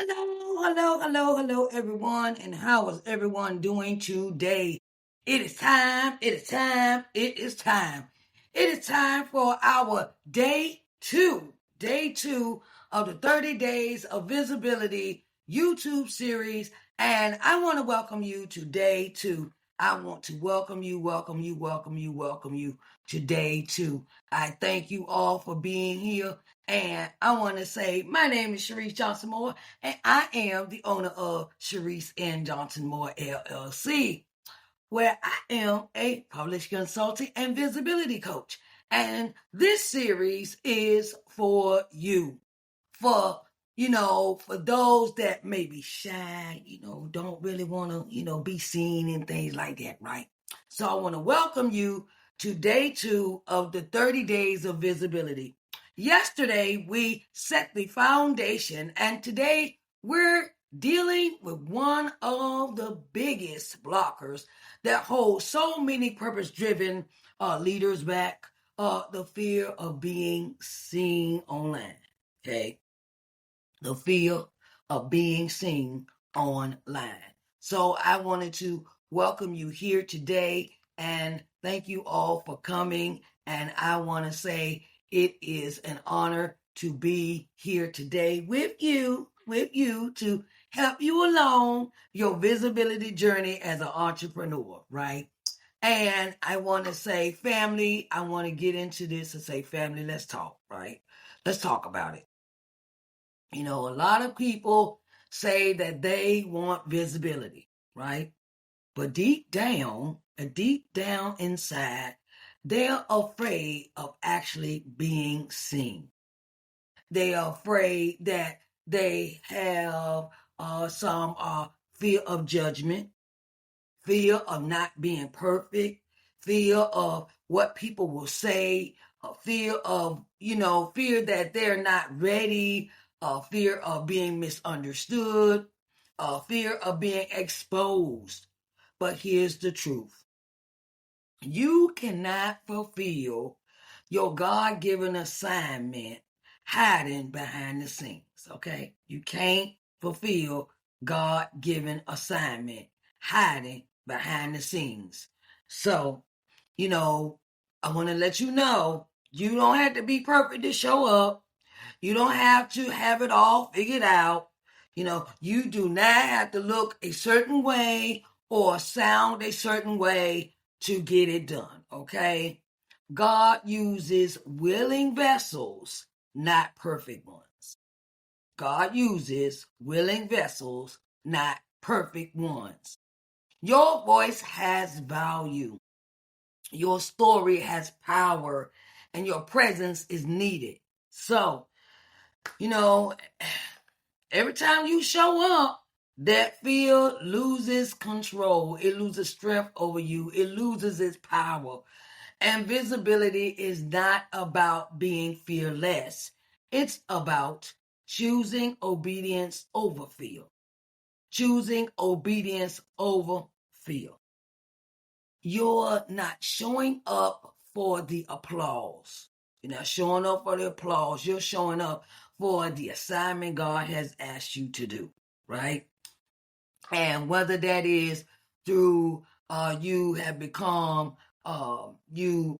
Hello, everyone, and how is everyone doing today? It is time, it is time, it is time. It is time for our day two of the 30 Days of Visibility YouTube series, and I want to welcome you to day two. I want to welcome you to day two. I thank you all for being here, and I want to say my name is Sharice Johnson Moore, and I am the owner of Sharice N. Johnson Moore LLC, where I am a publishing consultant and visibility coach. And this series is for you, for for those that may be shy, don't really want to, be seen and things like that, right? So I want to welcome you to day two of the 30 Days of Visibility. Yesterday, we set the foundation, and today we're dealing with one of the biggest blockers that holds so many purpose-driven leaders back, the fear of being seen online, okay? The fear of being seen online. So I wanted to welcome you here today and thank you all for coming. And I want to say it is an honor to be here today with you to help you along your visibility journey as an entrepreneur, right? And I want to say, family, I want to get into this and say, family, let's talk, right? Let's talk about it. A lot of people say that they want visibility, right? But deep down inside, they're afraid of actually being seen. They are afraid that they have some fear of judgment, fear of not being perfect, fear of what people will say, fear of, fear that they're not ready, fear of being misunderstood, fear of being exposed. But here's the truth. You cannot fulfill your God-given assignment hiding behind the scenes, okay? You can't fulfill God-given assignment hiding behind the scenes. So, I want to let you know, you don't have to be perfect to show up. You don't have to have it all figured out. You do not have to look a certain way or sound a certain way to get it done, okay? God uses willing vessels, not perfect ones. God uses willing vessels, not perfect ones. Your voice has value. Your story has power, and your presence is needed. So, every time you show up, that fear loses control. It loses strength over you. It loses its power. And visibility is not about being fearless. It's about choosing obedience over fear. Choosing obedience over fear. You're not showing up for the applause. You're not showing up for the applause. You're showing up for the assignment God has asked you to do, right? And whether that is through you have become, you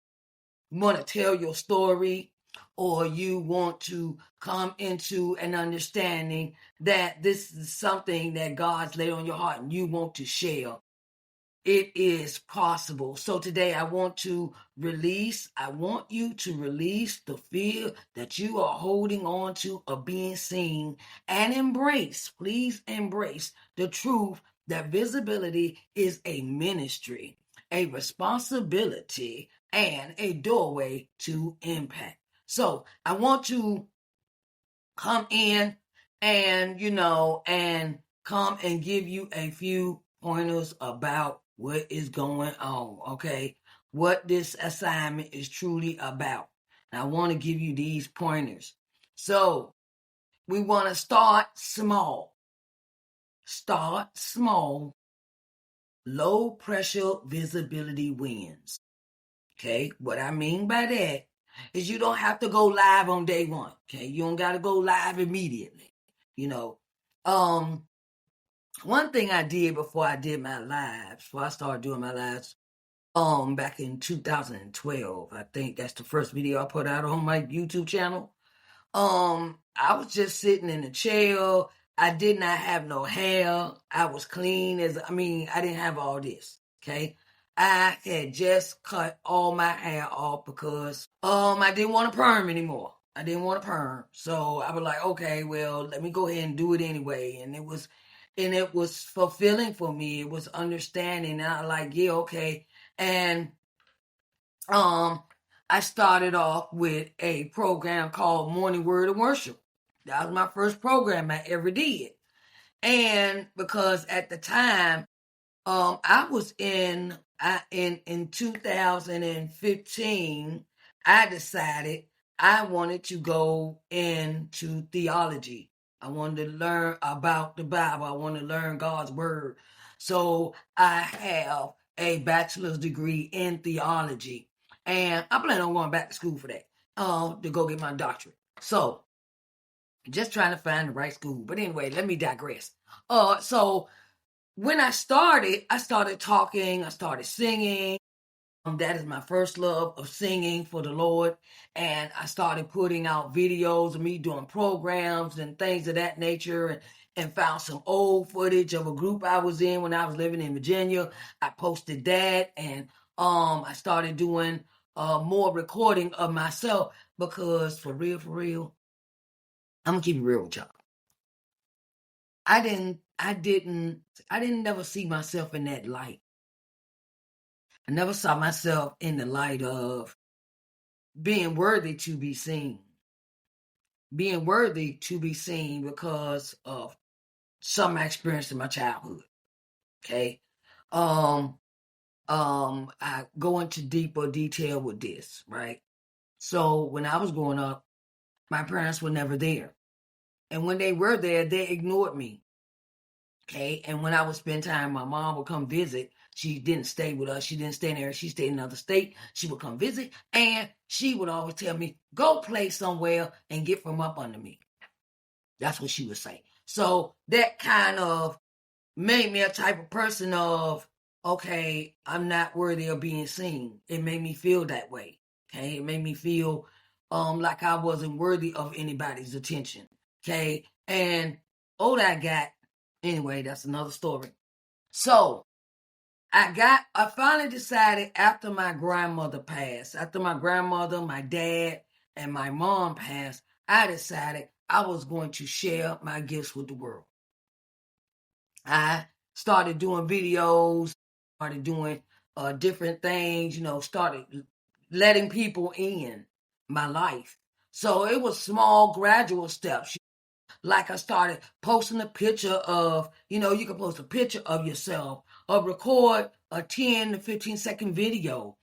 want to tell your story, or you want to come into an understanding that this is something that God's laid on your heart and you want to share, it is possible. So today I want you to release the fear that you are holding on to of being seen, and please embrace the truth that visibility is a ministry, a responsibility, and a doorway to impact. So I want to come in and, and come and give you a few pointers about what is going on, okay? What this assignment is truly about. And I want to give you these pointers. So we want to start small. Start small. Low pressure visibility wins. Okay, what I mean by that is you don't have to go live on day one. Okay, you don't got to go live immediately. One thing I did before I did my lives, before I started doing my lives, back in 2012, I think that's the first video I put out on my YouTube channel. I was just sitting in a chair. I did not have no hair. I was clean I didn't have all this. Okay. I had just cut all my hair off because I didn't want a perm anymore. I didn't want a perm. So I was like, okay, well, let me go ahead and do it anyway. And it was fulfilling for me. It was understanding. And I like, yeah, okay. And I started off with a program called Morning Word of Worship. That was my first program I ever did. And because at the time, I was in 2015, I decided I wanted to go into theology. I wanted to learn about the Bible. I wanted to learn God's word. So I have a bachelor's degree in theology. And I plan on going back to school for that, to go get my doctorate. So just trying to find the right school. But anyway, let me digress. So when I started talking, I started singing. That is my first love of singing for the Lord. And I started putting out videos of me doing programs and things of that nature, and found some old footage of a group I was in when I was living in Virginia. I posted that, and I started doing more recording of myself, because for real, I'm gonna keep it real with y'all. I didn't never see myself in that light. I never saw myself in the light of being worthy to be seen. Being worthy to be seen because of some I experienced in my childhood. Okay. I go into deeper detail with this, right? So when I was growing up, my parents were never there. And when they were there, they ignored me. Okay. And when I would spend time, my mom would come visit. She didn't stay with us. She didn't stay there. She stayed in another state. She would come visit, and she would always tell me, go play somewhere and get from up under me. That's what she would say. So that kind of made me a type of person of, okay, I'm not worthy of being seen. It made me feel that way. Okay. It made me feel like I wasn't worthy of anybody's attention. Okay. And older I got, anyway, that's another story. So I finally decided after my grandmother passed, after my grandmother, my dad, and my mom passed, I decided I was going to share my gifts with the world. I started doing videos, started doing different things, started letting people in my life. So it was small, gradual steps. Like I started posting a picture of, you can post a picture of yourself or record a 10 to 15-second video.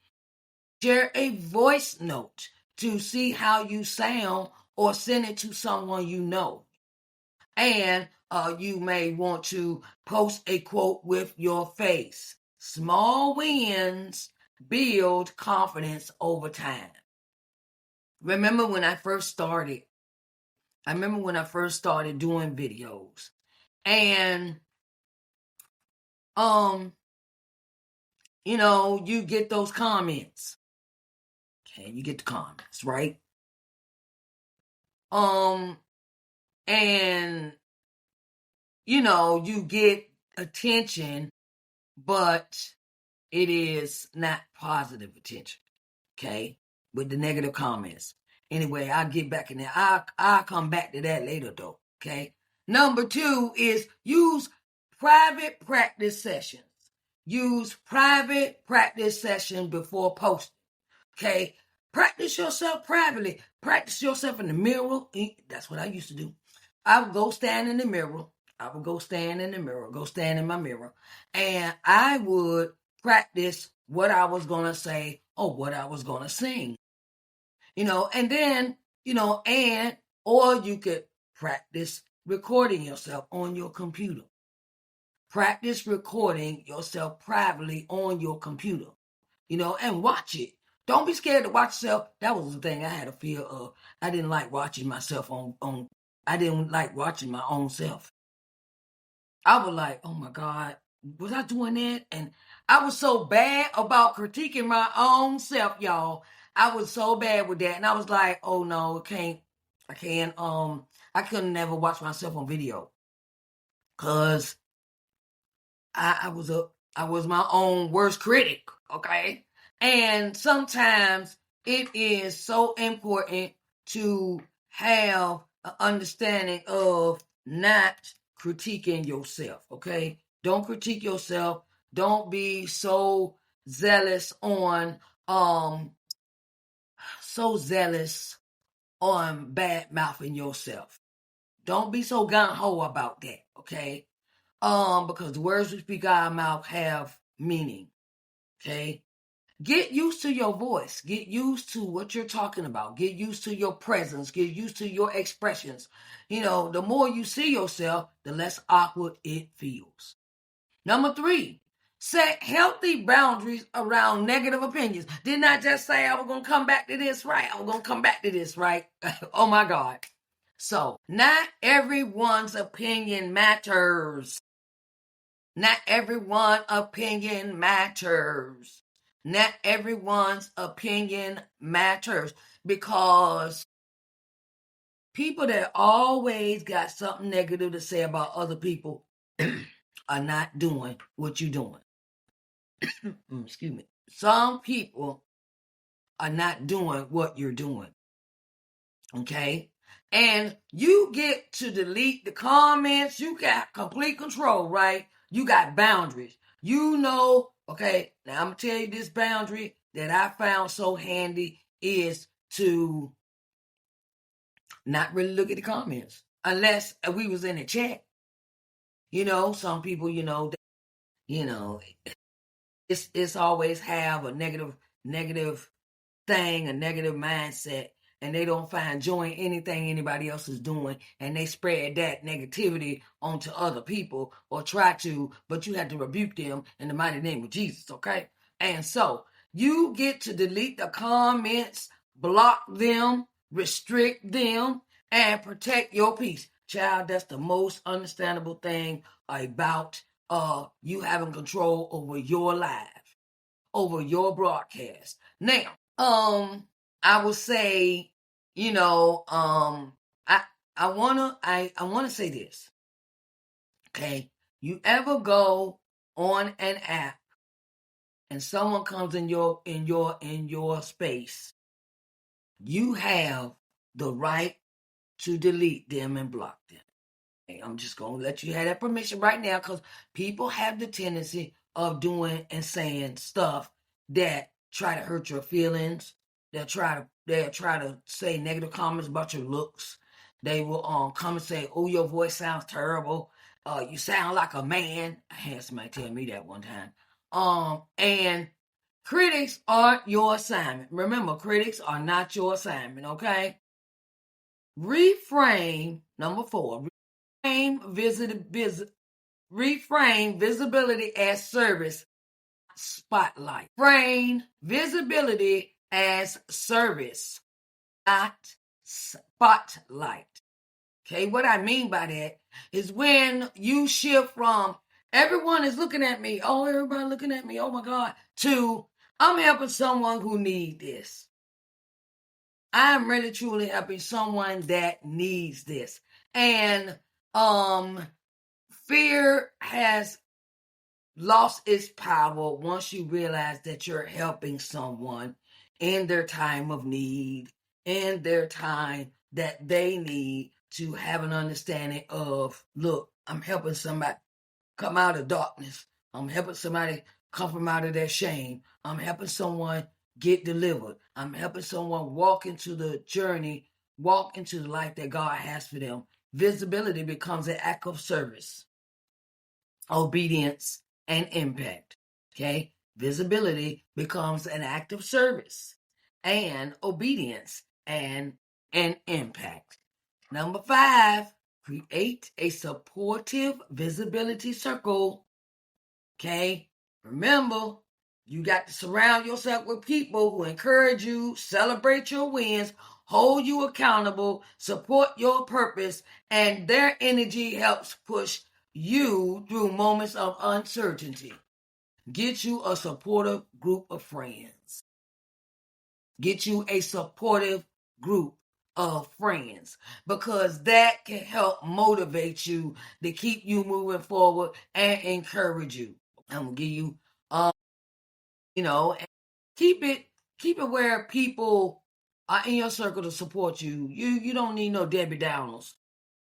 Share a voice note to see how you sound, or send it to someone you know. And you may want to post a quote with your face. Small wins build confidence over time. Remember when I first started doing videos, and you get those comments. Okay, you get the comments, right? And you get attention, but it is not positive attention. Okay, with the negative comments. Anyway, I'll get back in there. I'll come back to that later, though. Okay. Number 2 is use private practice sessions. Use private practice session before posting. Okay. Practice yourself privately. Practice yourself in the mirror. That's what I used to do. I would go stand in the mirror. Go stand in my mirror. And I would practice what I was going to say or what I was going to sing. And then, or you could practice recording yourself on your computer. Practice recording yourself privately on your computer, and watch it. Don't be scared to watch yourself. That was the thing I had a fear of. I didn't like watching myself I didn't like watching my own self. I was like, oh my God, was I doing that? And I was so bad about critiquing my own self, y'all. I was so bad with that. And I was like, oh no, I can't, I couldn't never watch myself on video. Cause I was my own worst critic, okay? And sometimes it is so important to have an understanding of not critiquing yourself, okay? Don't critique yourself. Don't be so zealous on bad mouthing yourself. Don't be so gung-ho about that, okay? Because the words we speak out of our mouth have meaning. Okay. Get used to your voice. Get used to what you're talking about. Get used to your presence. Get used to your expressions. You know, the more you see yourself, the less awkward it feels. Number 3, set healthy boundaries around negative opinions. Didn't I just say I was going to come back to this, right? I was going to come back to this, right? Oh my God. So, not everyone's opinion matters. Not everyone's opinion matters. Not everyone's opinion matters, because people that always got something negative to say about other people are not doing what you're doing. Excuse me. Some people are not doing what you're doing. Okay? And you get to delete the comments. You got complete control, right? You got boundaries. You know, okay, now I'm going to tell you this boundary that I found so handy is to not really look at the comments unless we was in a chat. You know, some people, it's always have a negative thing, a negative mindset, and they don't find joy in anything anybody else is doing, and they spread that negativity onto other people or try to, but you have to rebuke them in the mighty name of Jesus, okay? And so you get to delete the comments, block them, restrict them, and protect your peace. Child, that's the most understandable thing about you having control over your life, over your broadcast. Now, I would say, I wanna say this. Okay. You ever go on an app and someone comes in your space, you have the right to delete them and block them. Okay, I'm just gonna let you have that permission right now, because people have the tendency of doing and saying stuff that try to hurt your feelings. They'll try to say negative comments about your looks. They will come and say, "Oh, your voice sounds terrible. You sound like a man." I had somebody tell me that one time. And critics aren't your assignment. Remember, critics are not your assignment. Okay. Reframe. Number 4. Reframe visibility as service, spotlight. Frame visibility as service, not spotlight. Okay, what I mean by that is when you shift from everyone is looking at me, oh, everybody looking at me, oh my God, to I'm helping someone who needs this. I'm really truly helping someone that needs this. And fear has lost its power once you realize that you're helping someone in their time of need, in their time that they need to have an understanding of, look, I'm helping somebody come out of darkness. I'm helping somebody come from out of their shame. I'm helping someone get delivered. I'm helping someone walk into the journey, walk into the life that God has for them. Visibility becomes an act of service, obedience, and impact. Okay? Visibility becomes an act of service and obedience and an impact. Number 5, create a supportive visibility circle. Okay? Remember, you got to surround yourself with people who encourage you, celebrate your wins, hold you accountable, support your purpose, and their energy helps push you through moments of uncertainty. Get you a supportive group of friends. Get you a supportive group of friends, because that can help motivate you to keep you moving forward and encourage you. I'm gonna give you, you know, keep it where people are in your circle to support you. You don't need no Debbie Downers.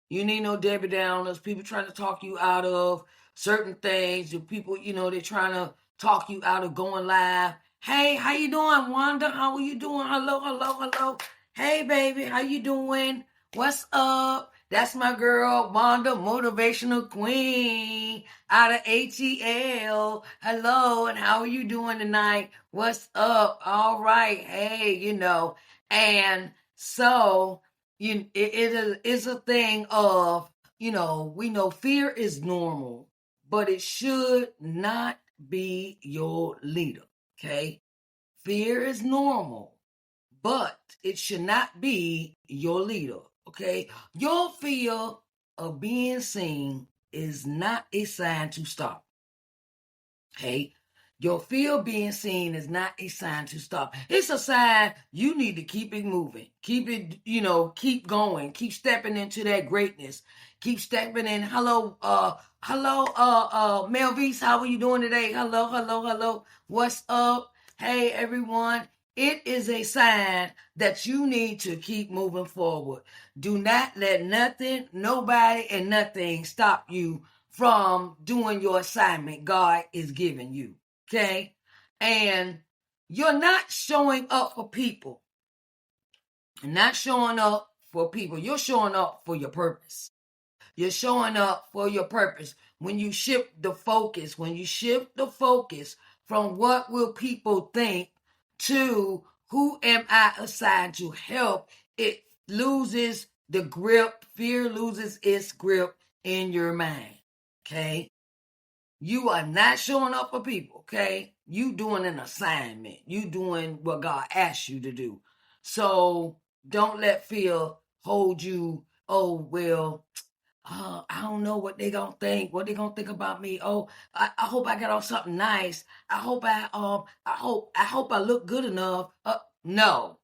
You need no Debbie Downers. People trying to talk you out of certain things. The people, they're trying to talk you out of going live. Hey, how you doing, Wanda? How are you doing? Hello, hello, hello. Hey, baby, how you doing? What's up? That's my girl, Wanda, motivational queen out of ATL. Hello, and how are you doing tonight? What's up? All right. Hey, and so it's a thing of, we know fear is normal, but it should not be your leader. Okay. Fear is normal, but it should not be your leader. Okay. Your fear of being seen is not a sign to stop. Okay. Your fear of being seen is not a sign to stop. It's a sign you need to keep it moving. Keep it, keep going. Keep stepping into that greatness. Keep stepping in. Hello, Melvise, how are you doing today? Hello, hello, hello. What's up? Hey, everyone. It is a sign that you need to keep moving forward. Do not let nothing, nobody, and nothing stop you from doing your assignment God is giving you. Okay? And you're not showing up for people. You're not showing up for people. You're showing up for your purpose. You're showing up for your purpose. When you shift the focus, from what will people think to who am I assigned to help, it loses the grip. Fear loses its grip in your mind. Okay? You are not showing up for people, okay? You doing an assignment. You doing what God asked you to do. So don't let fear hold you. Oh, well, I don't know what they gonna think. What they gonna think about me? Oh, I hope I got on something nice. I hope I hope I look good enough. No,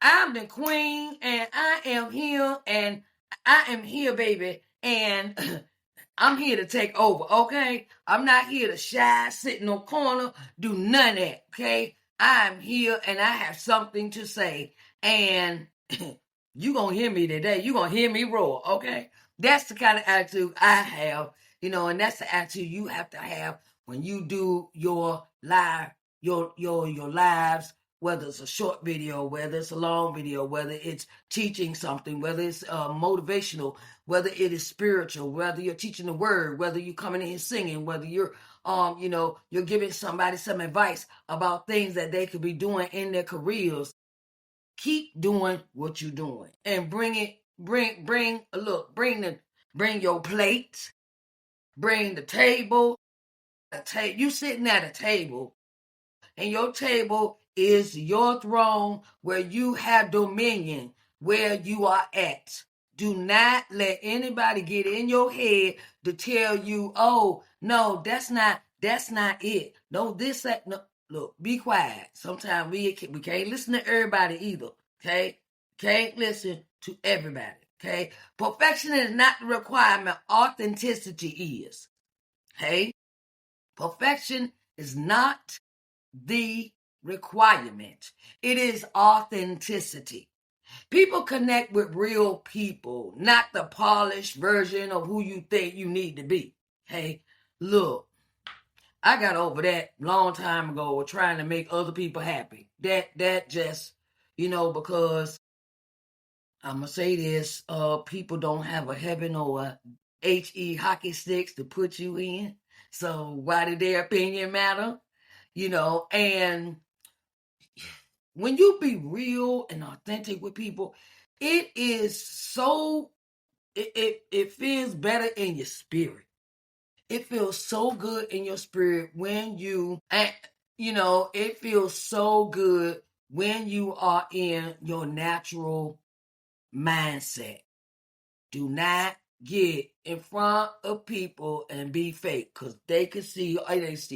I'm the queen, and I am here, baby, and I'm here to take over, okay? I'm not here to shy, sit in no corner, do none of that, okay? I'm here and I have something to say. And you gonna hear me today. You gonna hear me roar, okay? That's the kind of attitude I have, and that's the attitude you have to have when you do your live, your lives, whether it's a short video, whether it's a long video, whether it's teaching something, whether it's motivational, whether it is spiritual, whether you're teaching the word, whether you're coming in here singing, whether you're you're giving somebody some advice about things that they could be doing in their careers. Keep doing what you're doing and bring your plate, bring the table. You sitting at a table, and your table is your throne where you have dominion, where you are at. Do not let anybody get in your head to tell you, oh, no, that's not it. No, this, that, no. Look, be quiet. Sometimes we can't listen to everybody either, okay? Can't listen to everybody, okay? Perfection is not the requirement. Authenticity is, okay? Perfection is not the requirement. It is authenticity. People connect with real people, not the polished version of who you think you need to be. Hey, look, I got over that long time ago trying to make other people happy. That just, because I'm going to say this, people don't have a heaven or a HE hockey sticks to put you in. So why did their opinion matter? And when you be real and authentic with people, it is so, it feels better in your spirit. It feels so good in your spirit when it feels so good when you are in your natural mindset. Do not get in front of people and be fake, because they see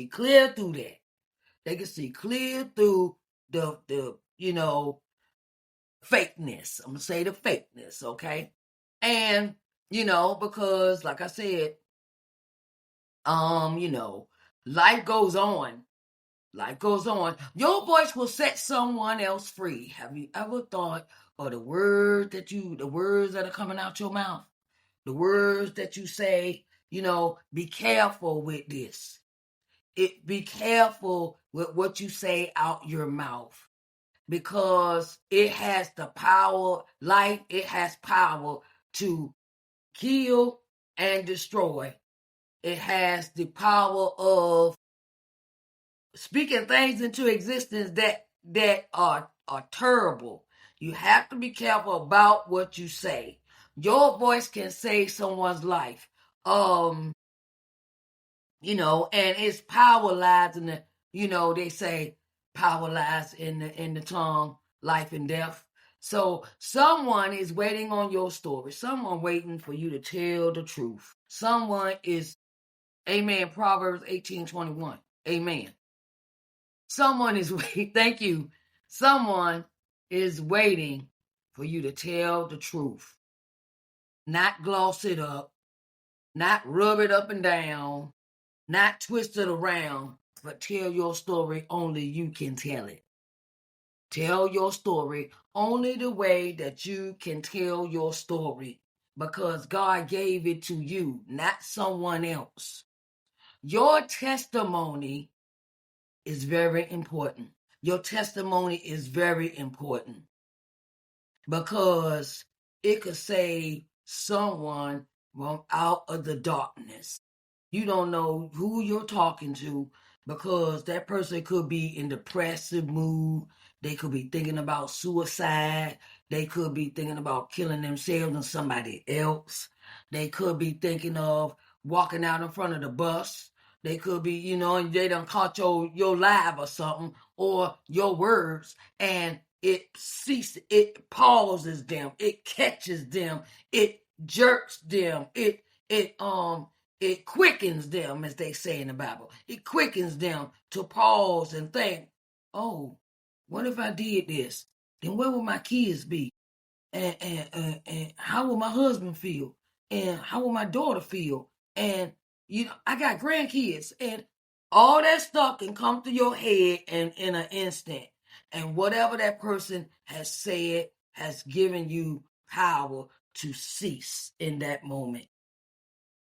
clear through that. They can see clear through the fakeness. I'm gonna say the fakeness, okay? And because like I said, life goes on. Life goes on. Your voice will set someone else free. Have you ever thought of the words that are coming out your mouth? The words that you say, be careful with this. Be careful with what you say out your mouth, because it has the power, it has power to kill and destroy. It has the power of speaking things into existence that are terrible. You have to be careful about what you say. Your voice can save someone's life. And its power lies in they say power lies in the tongue, life and death. So someone is waiting on your story. Someone waiting for you to tell the truth. Someone is, amen, Proverbs 18:21. Amen. Someone is waiting. Thank you. Someone is waiting for you to tell the truth. Not gloss it up, not rub it up and down, not twist it around, but tell your story only you can tell it. Tell your story only the way that you can tell your story, because God gave it to you, not someone else. Your testimony is very important. Your testimony is very important because it could save someone from out of the darkness. You don't know who you're talking to, because that person could be in depressive mood. They could be thinking about suicide. They could be thinking about killing themselves and somebody else. They could be thinking of walking out in front of the bus. They could be, and they done caught your live or something, or your words, and it pauses them, it catches them, it jerks them, it quickens them, as they say in the Bible. It quickens them to pause and think, oh, what if I did this? Then where would my kids be? And how will my husband feel? And how will my daughter feel? And I got grandkids, and all that stuff can come to your head in an instant. And whatever that person has said has given you power to cease in that moment.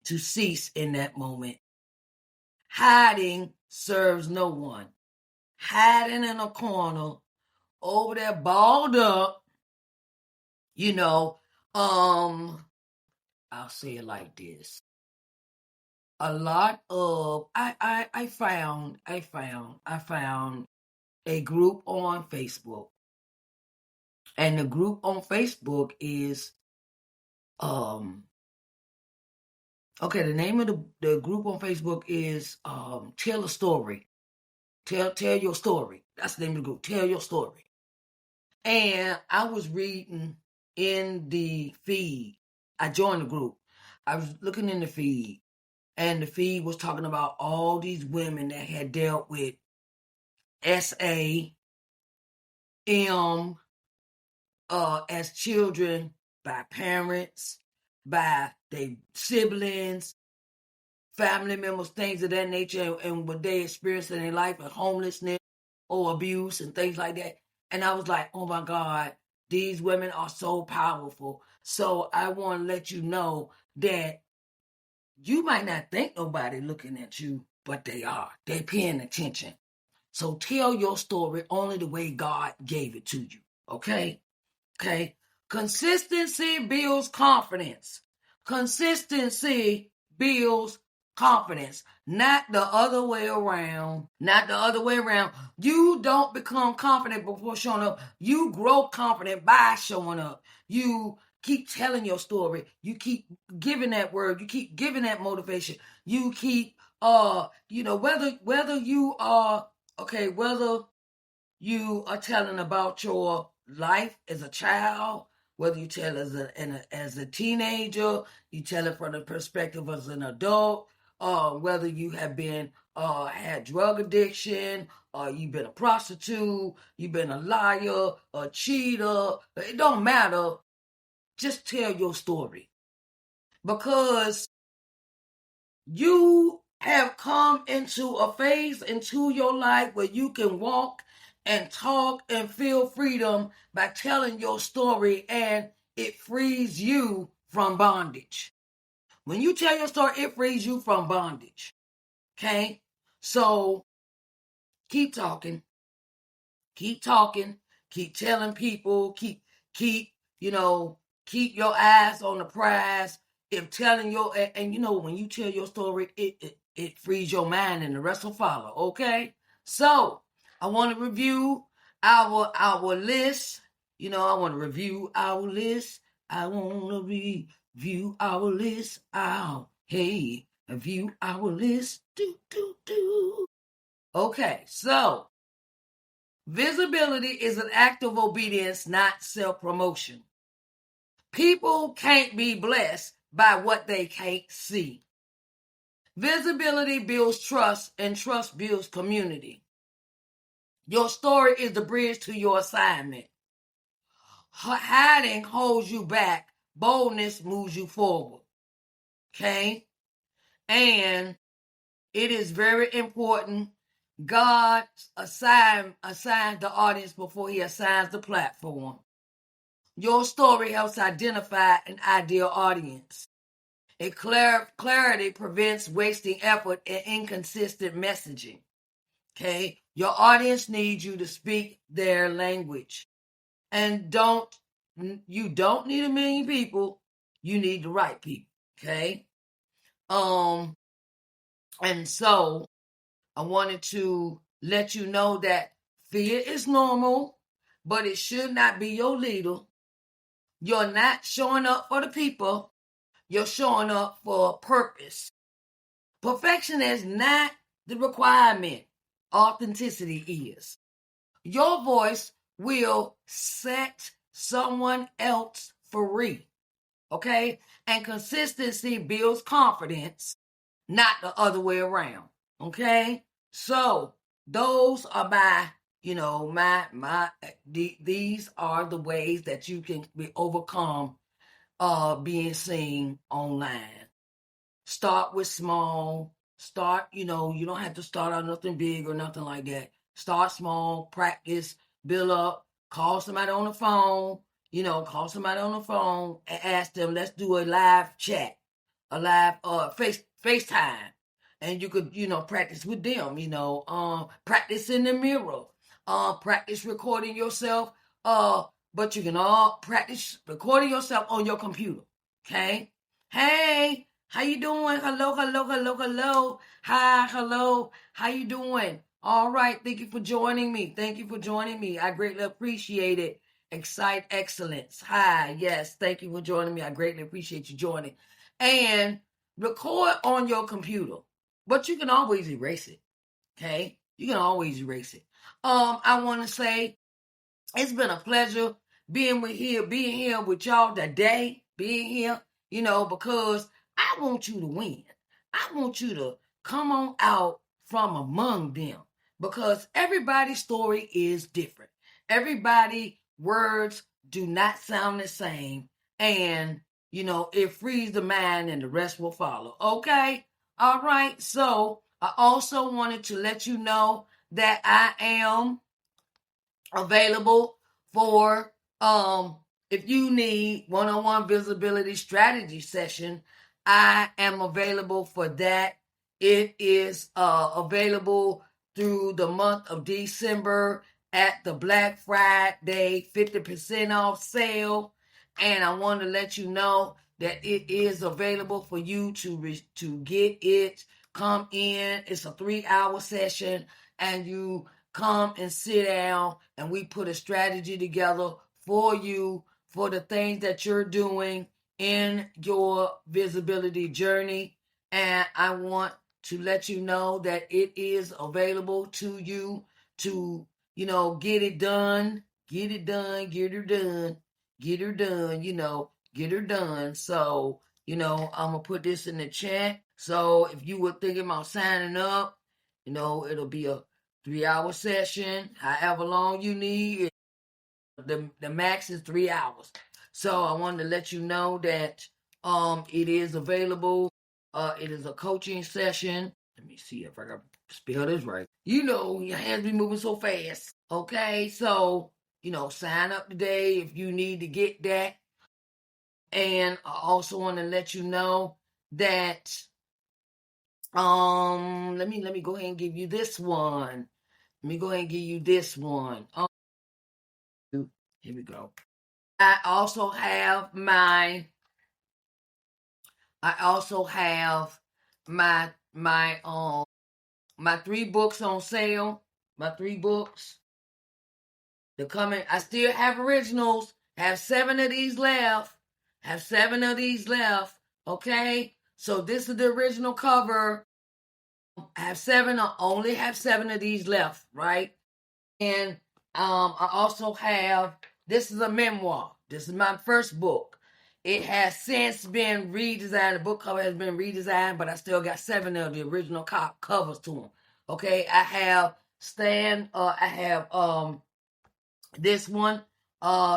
To cease in that moment. Hiding serves no one. Hiding in a corner, over there balled up, I'll say it like this. A lot of I found a group on Facebook. And the group on Facebook is okay, the name of the group on Facebook is Tell a Story. Tell your story. That's the name of the group. Tell your story. And I was reading in the feed. I joined the group. I was looking in the feed, and the feed was talking about all these women that had dealt with SAM as children, by parents, by their siblings, family members, things of that nature, and what they experienced in their life, and homelessness or abuse and things like that. And I was like, oh my God, these women are so powerful. So I want to let you know that you might not think nobody looking at you, but they are. They're paying attention. So tell your story only the way God gave it to you. Okay? Okay? Consistency builds confidence. Consistency builds confidence, not the other way around. Not the other way around. You don't become confident before showing up. You grow confident by showing up. You keep telling your story. You keep giving that word. You keep giving that motivation. You keep whether you are whether you are telling about your life as a child, whether you tell as a teenager, you tell it from the perspective as an adult, whether you have been had drug addiction, or you've been a prostitute, you've been a liar, a cheater. It don't matter. Just tell your story, because you have come into a phase into your life where you can walk and talk and feel freedom by telling your story, and it frees you from bondage. When you tell your story, it frees you from bondage. Okay? So keep talking, keep telling people, keep, keep your eyes on the prize. If telling your, and when you tell your story, it frees your mind and the rest will follow. Okay. So I want to review our list. I want to review our list. I want to review our list. Hey, review our list. Do. Okay. So visibility is an act of obedience, not self-promotion. People can't be blessed by what they can't see. Visibility builds trust, and trust builds community. Your story is the bridge to your assignment. Hiding holds you back. Boldness moves you forward. Okay? And it is very important. God assigns the audience before he assigns the platform. Your story helps identify an ideal audience. Clarity prevents wasting effort and inconsistent messaging. Okay? Your audience needs you to speak their language. And you don't need 1 million people. You need the right people. Okay? And so I wanted to let you know that fear is normal, but it should not be your leader. You're not showing up for the people. You're showing up for a purpose. Perfection is not the requirement. Authenticity is. Your voice will set someone else free. Okay? And consistency builds confidence, not the other way around. Okay? So those are these are the ways that you can overcome being seen online. Start with small. Start, you don't have to start out nothing big or nothing like that. Start small, practice, build up, call somebody on the phone, and ask them, let's do a live chat, a live FaceTime. And you could, practice with them, practice in the mirror, practice recording yourself, but you can all practice recording yourself on your computer. Okay? Hey, how you doing? Hello. Hi, hello. How you doing? All right. Thank you for joining me. I greatly appreciate it. Excite excellence. Hi. Yes. Thank you for joining me. I greatly appreciate you joining. And record on your computer, but you can always erase it. Okay? You can always erase it. I want to say it's been a pleasure being here with y'all today, because I want you to win. I want you to come on out from among them, because everybody's story is different. Everybody's words do not sound the same, and it frees the mind and the rest will follow. Okay? All right. So I also wanted to let you know that I am available for if you need one-on-one visibility strategy session. I am available for that. It is available through the month of December at the Black Friday 50% off sale, and I want to let you know that it is available for you to get it. Come in. It's a 3-hour session, and you come and sit down, and we put a strategy together for you for the things that you're doing in your visibility journey. And I want to let you know that it is available to you to, get it done. get her done, get her done. So, I'm going to put this in the chat. So if you were thinking about signing up, it'll be a 3-hour session, however long you need. The max is 3 hours. So I wanted to let you know that it is available. It is a coaching session. Let me see if I can spell this right. Your hands be moving so fast. Okay, so sign up today if you need to get that. And I also want to let you know that let me go ahead and give you this one. Let me go ahead and give you this one. Here we go. I also have my 3 books on sale. My 3 books. They're coming. I still have originals. Have 7 of these left. Okay. So this is the original cover. I have 7. I only have 7 of these left, right? And I also have, this is a memoir. This is my first book. It has since been redesigned. The book cover has been redesigned, but I still got 7 of the original covers to them. Okay, I have this one,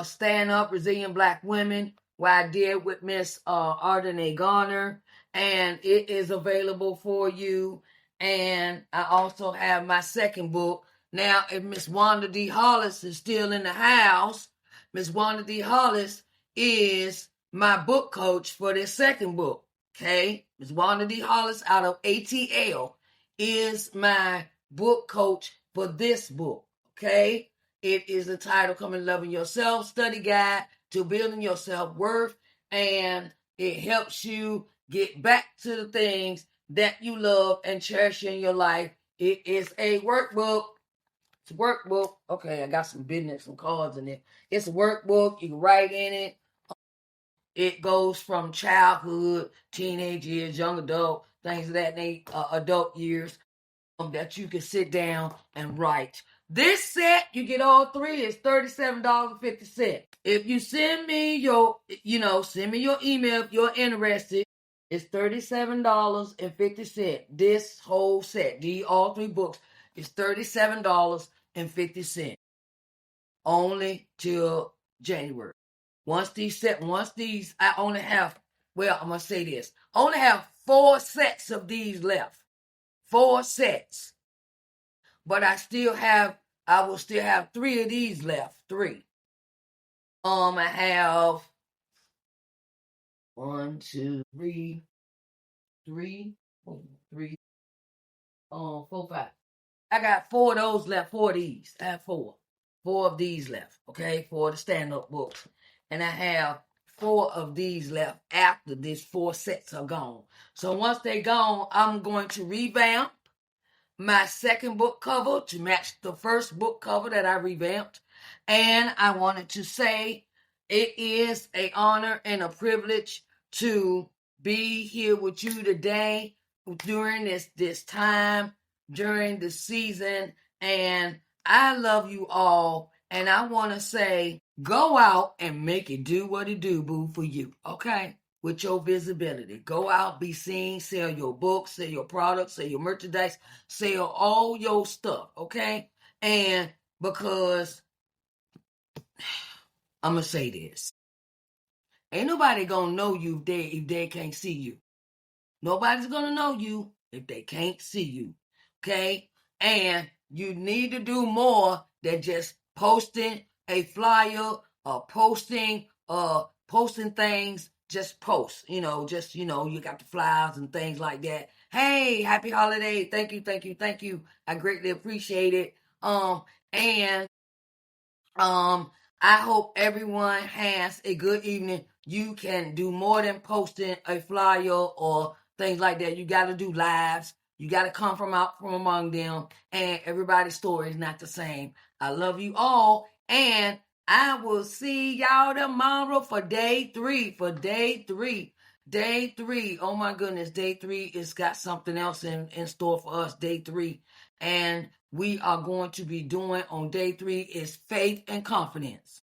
Stand Up, Resilient Black Women, what I did with Miss Ardenae Garner, and it is available for you. And I also have my second book. Now, if Miss Wanda D. Hollis is still in the house, Miss Wanda D. Hollis is my book coach for this second book. Okay, Miss Wanda D. Hollis out of ATL is my book coach for this book. Okay. It is entitled Coming Loving Yourself Study Guide to Building Your Self-Worth, and it helps you get back to the things that you love and cherish in your life. It is a workbook. It's a workbook. Okay, I got some business, some cards in it. It's a workbook. You can write in it. It goes from childhood, teenage years, young adult, things of that nature, adult years, that you can sit down and write. This set, you get all 3, is $37.50. If you send me your email if you're interested. It's $37.50. This whole set, all 3 books, is $37.50. Only till January. Once these, I only have, I'm going to say this. I only have 4 sets of these left. 4 sets. But I will still have 3 of these left. 3. I have 1, 2, 3, 4, 5. I got 4 of those left. 4 of these. I have 4 of these left. Okay, 4 of the stand-up books, and I have 4 of these left after these 4 sets are gone. So once they're gone, I'm going to revamp my second book cover to match the first book cover that I revamped. And I wanted to say it is an honor and a privilege to be here with you today during this time, during the season. And I love you all. And I want to say, go out and make it do what it do, boo, for you. Okay? With your visibility. Go out, be seen, sell your books, sell your products, sell your merchandise, sell all your stuff, okay? And because I'm going to say this. Ain't nobody going to know you if they can't see you. Nobody's going to know you if they can't see you, okay? And you need to do more than just posting a flyer or posting things. Just post, you got the flyers and things like that. Hey, happy holiday. Thank you. I greatly appreciate it. And I hope everyone has a good evening. You can do more than posting a flyer or things like that. You got to do lives. You got to come from among them. And everybody's story is not the same. I love you all. And I will see y'all tomorrow for day 3. Day 3. Oh my goodness. Day 3 has got something else in store for us. Day 3. And we are going to be doing on day 3 is faith and confidence.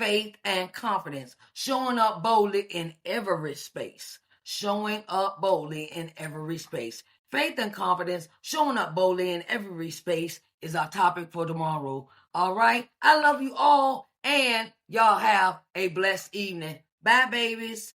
faith, and confidence. Showing up boldly in every space. Showing up boldly in every space. Faith and confidence, showing up boldly in every space is our topic for tomorrow. All right. I love you all, and y'all have a blessed evening. Bye, babies.